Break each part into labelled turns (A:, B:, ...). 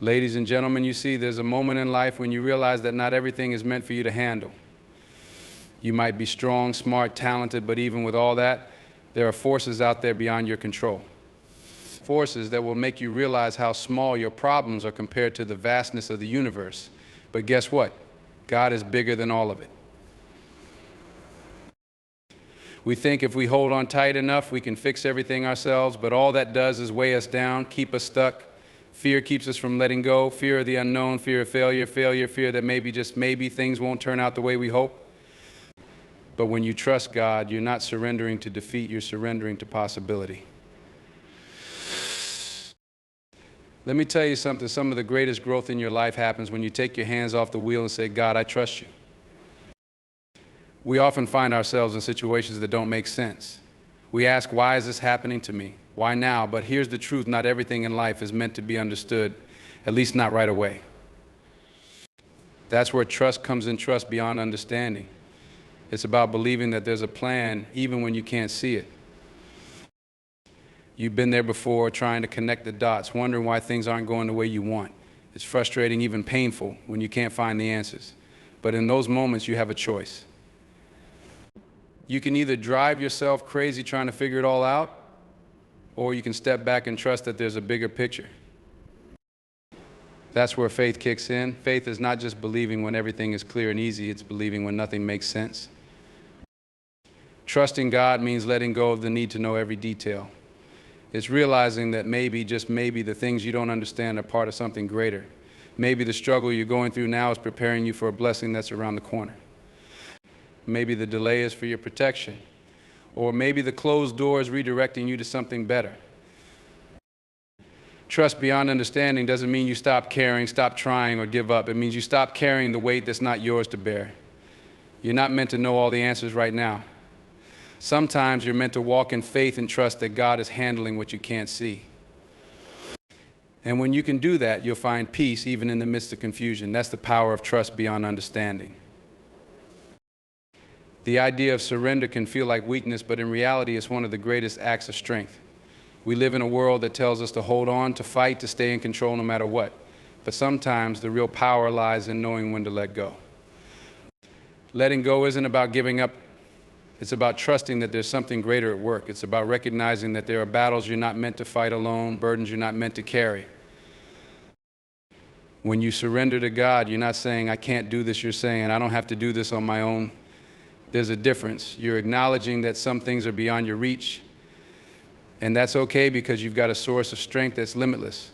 A: Ladies and gentlemen, you see, there's a moment in life when you realize that not everything is meant for you to handle. You might be strong, smart, talented, but even with all that, there are forces out there beyond your control. Forces that will make you realize how small your problems are compared to the vastness of the universe. But guess what? God is bigger than all of it. We think if we hold on tight enough, we can fix everything ourselves, but all that does is weigh us down, keep us stuck. Fear keeps us from letting go. Fear of the unknown, fear of failure, fear that maybe, just maybe, things won't turn out the way we hope. But when you trust God, you're not surrendering to defeat, you're surrendering to possibility. Let me tell you something, some of the greatest growth in your life happens when you take your hands off the wheel and say, God, I trust you. We often find ourselves in situations that don't make sense. We ask, why is this happening to me? Why now? But here's the truth, not everything in life is meant to be understood, at least not right away. That's where trust comes in, trust beyond understanding. It's about believing that there's a plan even when you can't see it. You've been there before, trying to connect the dots, wondering why things aren't going the way you want. It's frustrating, even painful, when you can't find the answers. But in those moments, you have a choice. You can either drive yourself crazy trying to figure it all out, or you can step back and trust that there's a bigger picture. That's where faith kicks in. Faith is not just believing when everything is clear and easy, it's believing when nothing makes sense. Trusting God means letting go of the need to know every detail. It's realizing that maybe, just maybe, the things you don't understand are part of something greater. Maybe the struggle you're going through now is preparing you for a blessing that's around the corner. Maybe the delay is for your protection. Or maybe the closed door is redirecting you to something better. Trust beyond understanding doesn't mean you stop caring, stop trying, or give up. It means you stop carrying the weight that's not yours to bear. You're not meant to know all the answers right now. Sometimes you're meant to walk in faith and trust that God is handling what you can't see. And when you can do that, you'll find peace even in the midst of confusion. That's the power of trust beyond understanding. The idea of surrender can feel like weakness, but in reality, it's one of the greatest acts of strength. We live in a world that tells us to hold on, to fight, to stay in control no matter what. But sometimes the real power lies in knowing when to let go. Letting go isn't about giving up. It's about trusting that there's something greater at work. It's about recognizing that there are battles you're not meant to fight alone, burdens you're not meant to carry. When you surrender to God, you're not saying, I can't do this. You're saying, I don't have to do this on my own. There's a difference. You're acknowledging that some things are beyond your reach, and that's okay because you've got a source of strength that's limitless.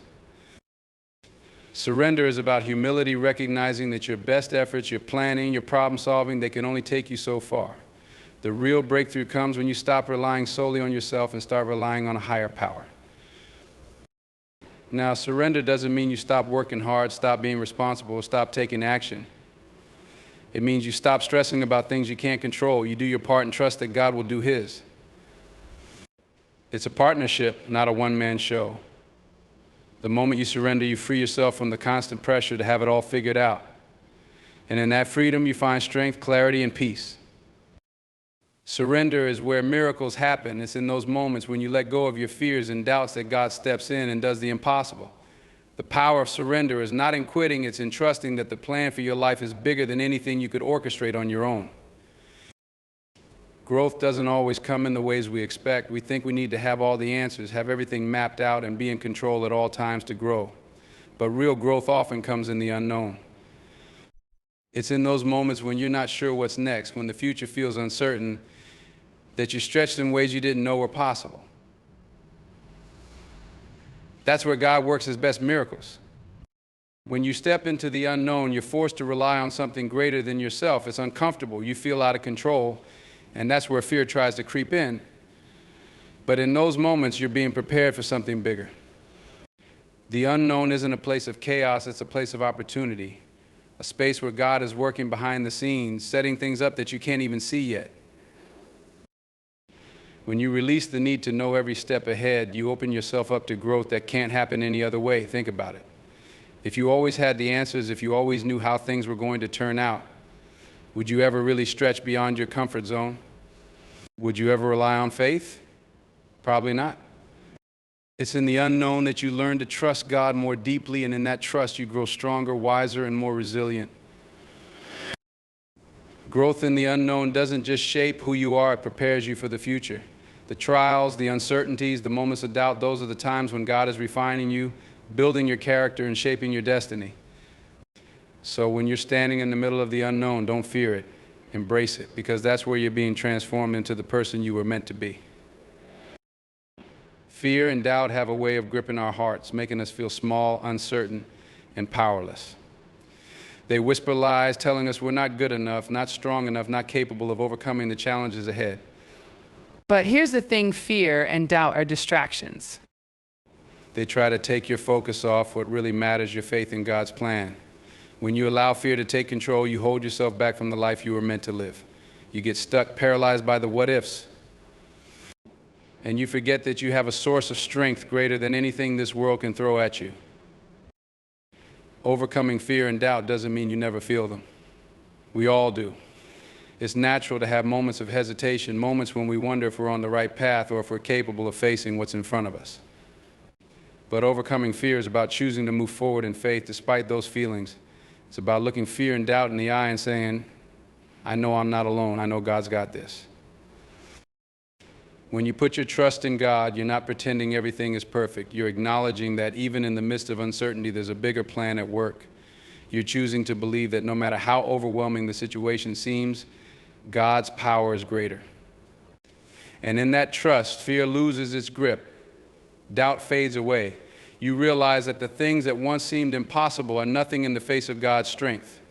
A: Surrender is about humility, recognizing that your best efforts, your planning, your problem solving, they can only take you so far. The real breakthrough comes when you stop relying solely on yourself and start relying on a higher power. Now, surrender doesn't mean you stop working hard, stop being responsible, stop taking action. It means you stop stressing about things you can't control. You do your part and trust that God will do His. It's a partnership, not a one-man show. The moment you surrender, you free yourself from the constant pressure to have it all figured out. And in that freedom, you find strength, clarity, and peace. Surrender is where miracles happen. It's in those moments when you let go of your fears and doubts that God steps in and does the impossible. The power of surrender is not in quitting, it's in trusting that the plan for your life is bigger than anything you could orchestrate on your own. Growth doesn't always come in the ways we expect. We think we need to have all the answers, have everything mapped out, and be in control at all times to grow. But real growth often comes in the unknown. It's in those moments when you're not sure what's next, when the future feels uncertain, that you're stretched in ways you didn't know were possible. That's where God works His best miracles. When you step into the unknown, you're forced to rely on something greater than yourself. It's uncomfortable. You feel out of control, and that's where fear tries to creep in. But in those moments, you're being prepared for something bigger. The unknown isn't a place of chaos, it's a place of opportunity, a space where God is working behind the scenes, setting things up that you can't even see yet. When you release the need to know every step ahead, you open yourself up to growth that can't happen any other way. Think about it. If you always had the answers, if you always knew how things were going to turn out, would you ever really stretch beyond your comfort zone? Would you ever rely on faith? Probably not. It's in the unknown that you learn to trust God more deeply, and in that trust you grow stronger, wiser, and more resilient. Growth in the unknown doesn't just shape who you are, it prepares you for the future. The trials, the uncertainties, the moments of doubt, those are the times when God is refining you, building your character, and shaping your destiny. So when you're standing in the middle of the unknown, don't fear it. Embrace it, because that's where you're being transformed into the person you were meant to be. Fear and doubt have a way of gripping our hearts, making us feel small, uncertain, and powerless. They whisper lies, telling us we're not good enough, not strong enough, not capable of overcoming the challenges ahead.
B: But here's the thing, fear and doubt are distractions.
A: They try to take your focus off what really matters, your faith in God's plan. When you allow fear to take control, you hold yourself back from the life you were meant to live. You get stuck, paralyzed by the what-ifs. And you forget that you have a source of strength greater than anything this world can throw at you. Overcoming fear and doubt doesn't mean you never feel them. We all do. It's natural to have moments of hesitation, moments when we wonder if we're on the right path or if we're capable of facing what's in front of us. But overcoming fear is about choosing to move forward in faith despite those feelings. It's about looking fear and doubt in the eye and saying, I know I'm not alone. I know God's got this. When you put your trust in God, you're not pretending everything is perfect. You're acknowledging that even in the midst of uncertainty, there's a bigger plan at work. You're choosing to believe that no matter how overwhelming the situation seems, God's power is greater. And in that trust, fear loses its grip. Doubt fades away. You realize that the things that once seemed impossible are nothing in the face of God's strength.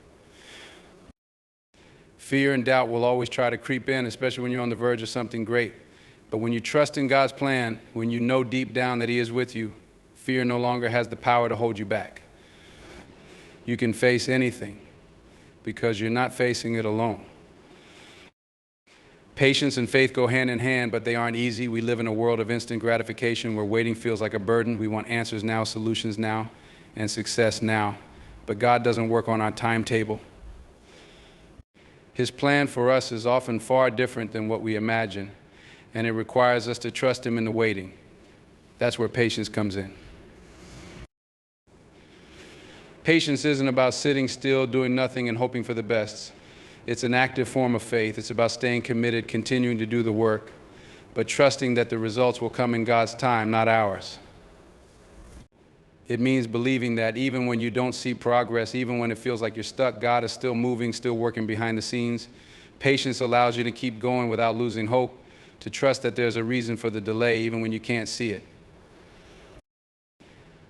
A: Fear and doubt will always try to creep in, especially when you're on the verge of something great. But when you trust in God's plan, when you know deep down that He is with you, fear no longer has the power to hold you back. You can face anything because you're not facing it alone. Patience and faith go hand in hand, but they aren't easy. We live in a world of instant gratification where waiting feels like a burden. We want answers now, solutions now, and success now. But God doesn't work on our timetable. His plan for us is often far different than what we imagine, and it requires us to trust Him in the waiting. That's where patience comes in. Patience isn't about sitting still, doing nothing, and hoping for the best. It's an active form of faith. It's about staying committed, continuing to do the work, but trusting that the results will come in God's time, not ours. It means believing that even when you don't see progress, even when it feels like you're stuck, God is still moving, still working behind the scenes. Patience allows you to keep going without losing hope, to trust that there's a reason for the delay even when you can't see it.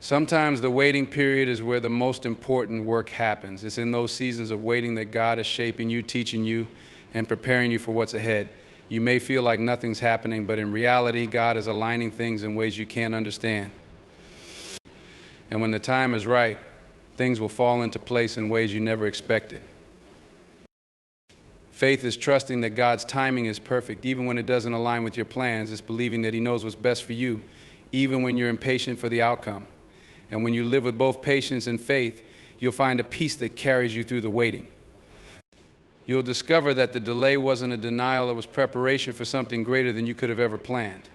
A: Sometimes the waiting period is where the most important work happens. It's in those seasons of waiting that God is shaping you, teaching you, and preparing you for what's ahead. You may feel like nothing's happening, but in reality, God is aligning things in ways you can't understand. And when the time is right, things will fall into place in ways you never expected. Faith is trusting that God's timing is perfect, even when it doesn't align with your plans. It's believing that He knows what's best for you, even when you're impatient for the outcome. And when you live with both patience and faith, you'll find a peace that carries you through the waiting. You'll discover that the delay wasn't a denial, it was preparation for something greater than you could have ever planned.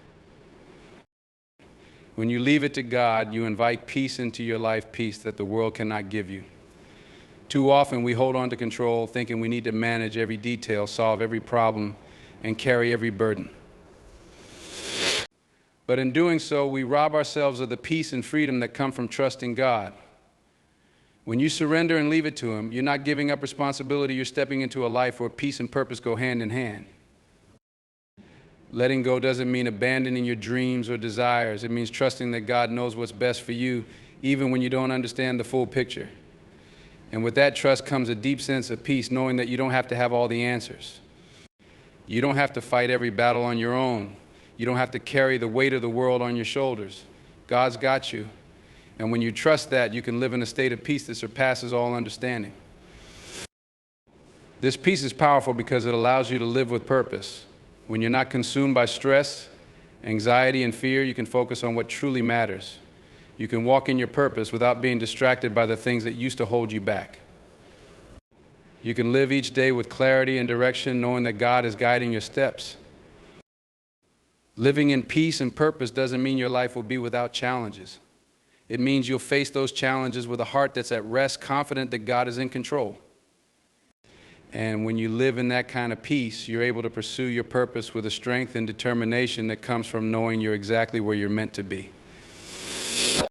A: When you leave it to God, you invite peace into your life, peace that the world cannot give you. Too often we hold on to control, thinking we need to manage every detail, solve every problem, and carry every burden. But in doing so, we rob ourselves of the peace and freedom that come from trusting God. When you surrender and leave it to Him, you're not giving up responsibility, you're stepping into a life where peace and purpose go hand in hand. Letting go doesn't mean abandoning your dreams or desires. It means trusting that God knows what's best for you, even when you don't understand the full picture. And with that trust comes a deep sense of peace, knowing that you don't have to have all the answers. You don't have to fight every battle on your own. You don't have to carry the weight of the world on your shoulders. God's got you. And when you trust that, you can live in a state of peace that surpasses all understanding. This peace is powerful because it allows you to live with purpose. When you're not consumed by stress, anxiety, and fear, you can focus on what truly matters. You can walk in your purpose without being distracted by the things that used to hold you back. You can live each day with clarity and direction, knowing that God is guiding your steps. Living in peace and purpose doesn't mean your life will be without challenges. It means you'll face those challenges with a heart that's at rest, confident that God is in control. And when you live in that kind of peace, you're able to pursue your purpose with a strength and determination that comes from knowing you're exactly where you're meant to be.